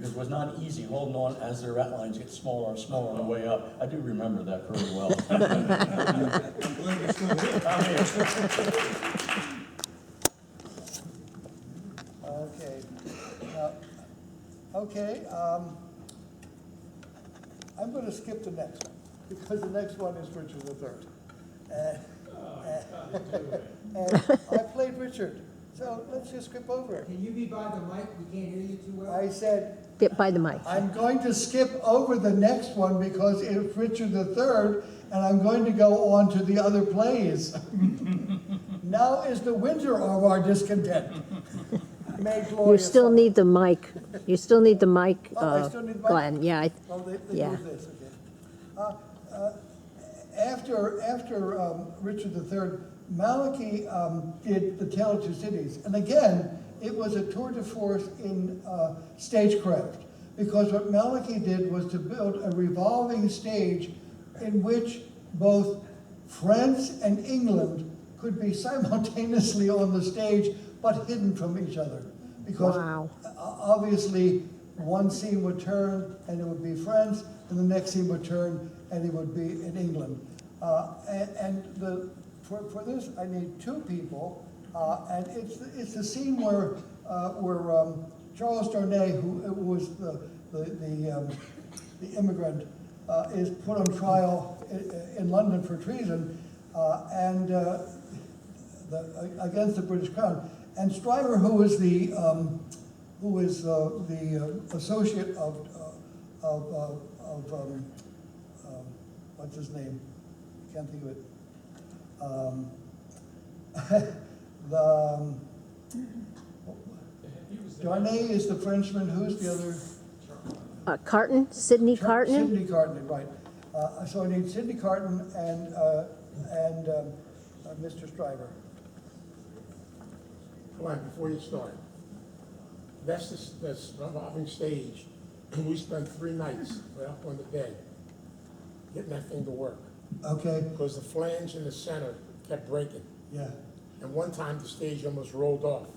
because it was not easy holding on as their outlines get smaller and smaller on the way up. I do remember that very well. I'm glad you're still here. Okay. Okay, I'm going to skip the next one, because the next one is Richard III. And I played Richard, so let's just skip over it. Can you be by the mic? We can't hear you too well. I said, Get by the mic. I'm going to skip over the next one because it's Richard III, and I'm going to go on to the other plays. Now is the winter of our discontent. May You glorious still summer. need the mic. You still need the mic, Oh, I still need the mic? Glenn. Yeah, Oh, they Yeah. use this, okay. After Richard III, Malachi did The Tale of Two Cities. And again, it was a tour de force in stagecraft. Because what Malachi did was to build a revolving stage in which both France and England could be simultaneously on the stage, but hidden from each other. Because Wow. Obviously, one scene would turn and it would be France, and the next scene would turn and it would be in England. For this, I need two people, and it's the scene where Charles Darnay, who was the immigrant, is put on trial in London for treason, against the British Crown. And Stryver, who is the associate of what's his name? Can't think of it. Darnay is the Frenchman. Who's the other? Carton, Sidney Carton. Sidney Carton, right. So I need Sidney Carton and Mr. Stryver. Come on, before you start. That's this revolving stage. We spent 3 nights right up on the bed getting that thing to work. Okay. Because the flange in the center kept breaking. Yeah. And one time the stage almost rolled off.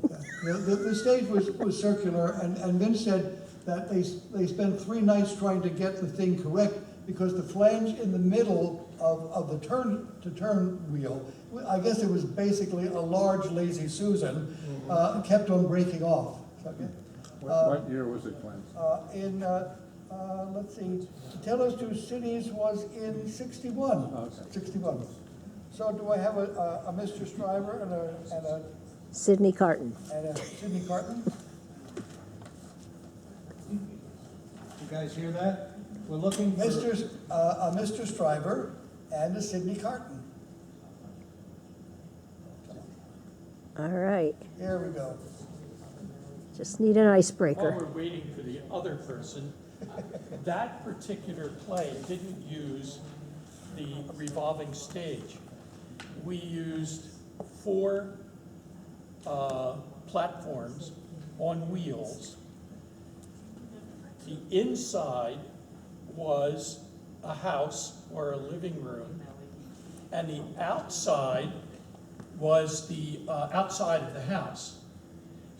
The stage was circular, and Vince said that they spent 3 nights trying to get the thing correct because the flange in the middle of the turn wheel, I guess it was basically a large lazy Susan, kept on breaking off. Okay? What year was it, Glenn? Let's see, The Tale of Two Cities was in 61. Okay. 61. So do I have a Mr. Stryver and a Sidney Carton. Sidney Carton? You guys hear that? We're looking for. A Mr. Stryver and a Sidney Carton. All right. Here we go. Just need an While icebreaker. we're waiting for the other person, that particular play didn't use the revolving stage. We used 4 platforms on wheels. The inside was a house or a living room, and the outside was the outside of the house.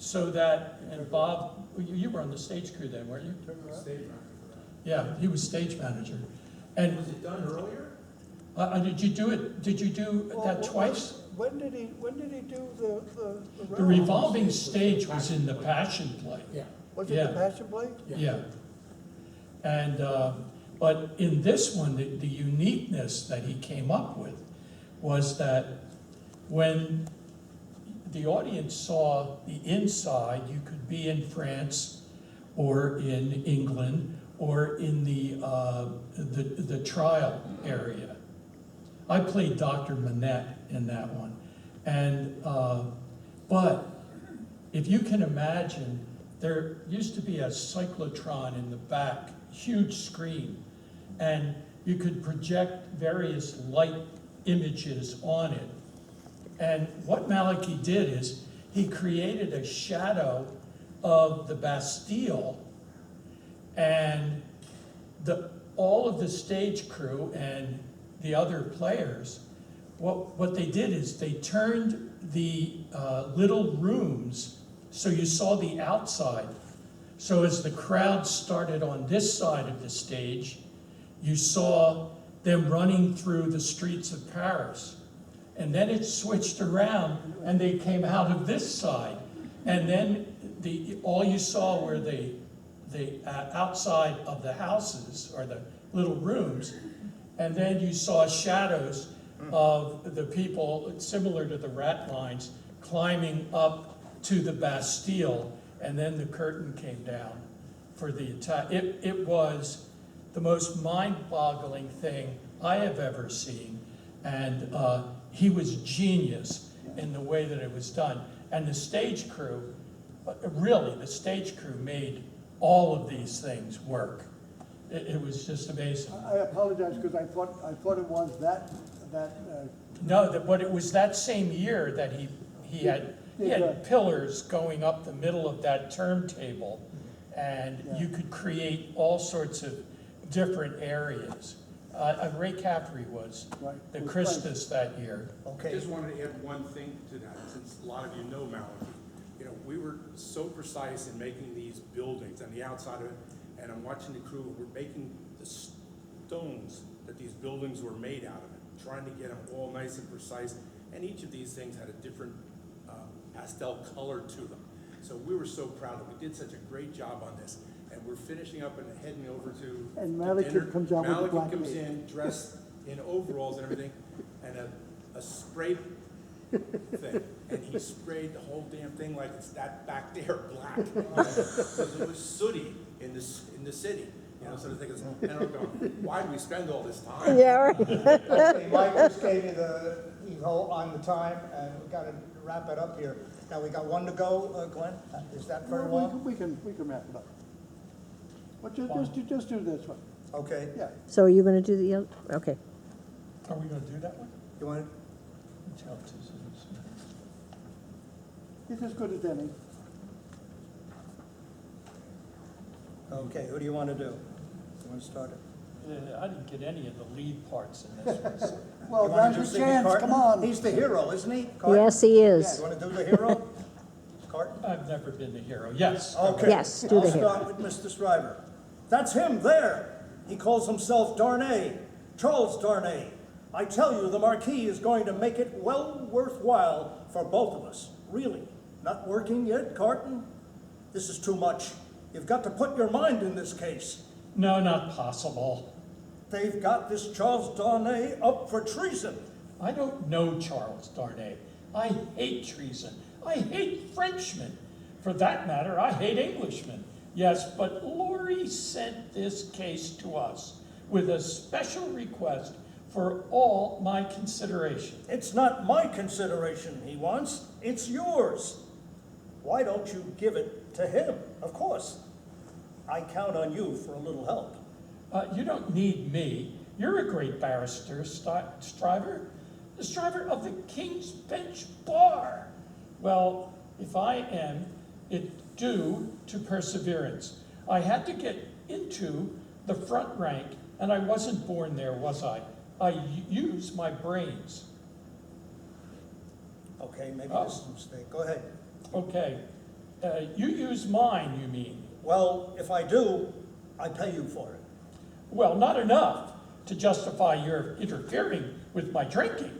So that, and Bob, you were on the stage crew then, weren't you? Stage manager. Yeah, he was stage manager. And Was it done earlier? did you do it? Did you do that twice? When did he do the The revolving stage was in the Passion play. Yeah. Was it yeah. the Passion Play? Yeah. And but in this one, the uniqueness that he came up with was that when the audience saw the inside, you could be in France or in England or in the trial area. I played Dr. Manette in that one. And but if you can imagine, there used to be a cyclotron in the back, huge screen, and you could project various light images on it. And what Malachi did is he created a shadow of the Bastille, and all of the stage crew and the other players, what they did is they turned the little rooms so you saw the outside. So as the crowd started on this side of the stage, you saw them running through the streets of Paris. And then it switched around and they came out of this side. And then all you saw were the outside of the houses or the little rooms. And then you saw shadows of the people, similar to the rat lines, climbing up to the Bastille. And then the curtain came down for the attack. It was the most mind-boggling thing I have ever seen. And he was genius in the way that it was done. And the stage crew, really, the stage crew made all of these things work. It was just amazing. I apologize because I thought it was that. No, but it was that same year that he had pillars going up the middle of that turntable, and you could create all sorts of different areas. Ray Caffrey was the Christus that year. I Okay, just wanted to add one thing to that, since a lot of you know Malachi. You know, we were so precise in making these buildings on the outside of it, and I'm watching the crew, we're making the stones that these buildings were made out of it, trying to get them all nice and precise, and each of these things had a different pastel color to them. So we were so proud that we did such a great job on this, and we're finishing up and heading over to And to Malachi dinner. comes out with the Malachi black comes cape. in dressed in overalls and everything, and a spray thing, and he sprayed the whole damn thing like it's that back there black, because it was sooty in the city, you know. So the thing is, and I'm going, why do we spend all this time? Yeah, right. okay, Mike just gave you he's on the time, and we gotta wrap it up here. Now, we got one to go, Glenn, is that very long? We can wrap it up. But just do this one. Okay, Yeah. So are you gonna do the other? Okay. Are we gonna do that one? you want, It's as good as any. okay, who do you want to do? You want to start it? I didn't get any of the lead parts in this one. so- Well, You wanna now's do your Sidney chance, Carton? come on. He's the hero, isn't he? Carton? Yes, he Yeah, is. you want to do the hero? Carton? I've never been the hero. Yes. Okay. Yes, do the hero. I'll start with Mr. Shriver. That's him there. He calls himself Darnay, Charles Darnay. I tell you, the Marquis is going to make it well worthwhile for both of us. Really. Not working yet, Carton? This is too much. You've got to put your mind in this case. No, not possible. They've got this Charles Darnay up for treason. I don't know Charles Darnay. I hate treason. I hate Frenchmen. For that matter, I hate Englishmen. Yes, but Laurie sent this case to us with a special request for all my consideration. It's not my consideration he wants, it's yours. Why don't you give it to him? Of course. I count on you for a little help. You don't need me. You're a great barrister, Stryver. The Stryver of the King's Bench Bar. Well, if I am, it's due to perseverance. I had to get into the front rank, and I wasn't born there, was I? I used my brains. Okay, maybe Oh. this is a mistake. Go ahead. Okay. You use mine, you mean? Well, if I do, I pay you for it. Well, not enough to justify your interfering with my drinking.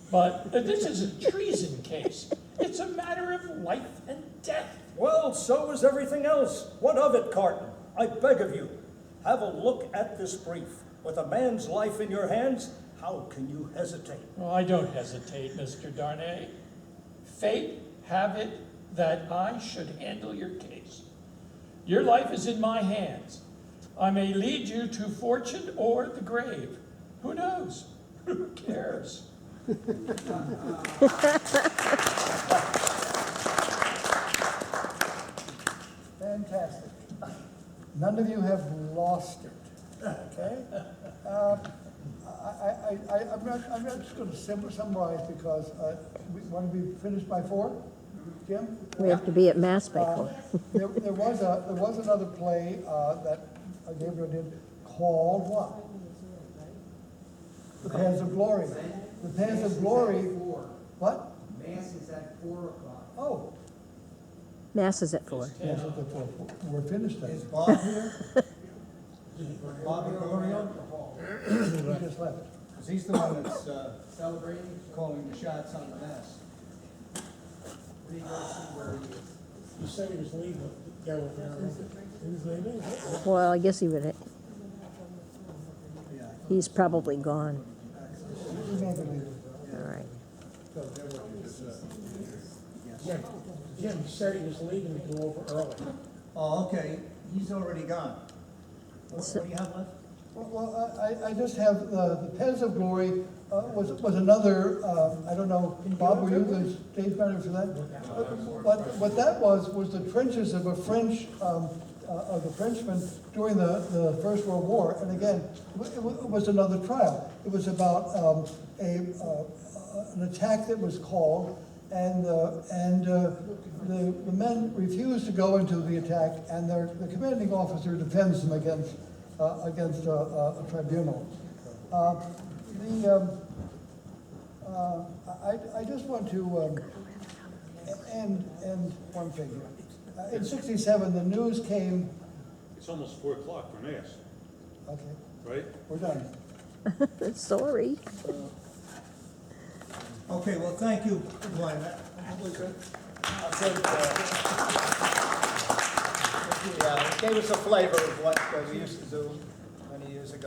But this is a treason case. It's a matter of life and death. Well, so is everything else. What of it, Carton? I beg of you, have a look at this brief. With a man's life in your hands, how can you hesitate? Well, I don't hesitate, Mr. Darnay. Fate have it that I should handle your case. Your life is in my hands. I may lead you to fortune or the grave. Who knows? Who cares? Fantastic. None of you have lost it, okay? I'm not just gonna summarize because, want to be finished by 4? Jim? We have to be at Mass by 4. There was another play, that Gabriel did called what? The Paths of Glory. The Paths of Glory. What? Mass is at 4 o'clock. Oh. Mass is at 4. Yes, we're finished then. Is Bob here? Bob Gregorio? We just left. Because he's the one that's celebrating, calling the shots on the mass. We go see where he is. You said he was leaving, go with He was leaving? Well, I guess he would, Yeah. he's probably gone. We may believe it. All right. Jim, he said he was leaving to go over early. Oh, okay, he's already gone. What do you have left? Well, I just have, the Pez of Glory was another, I don't know, Bob, were you the stage manager for that? What that was the trenches of a French, of the Frenchmen during the First World War. And again, it was another trial. It was about an attack that was called, and the men refused to go into the attack, and the commanding officer defends them against a tribunal. I just want to end one figure. In '67, the news came. It's almost 4 o'clock for mass, Okay, right? we're done. Sorry. Okay, well, thank you, Glenn. It gave us a flavor of what we used to do many years ago.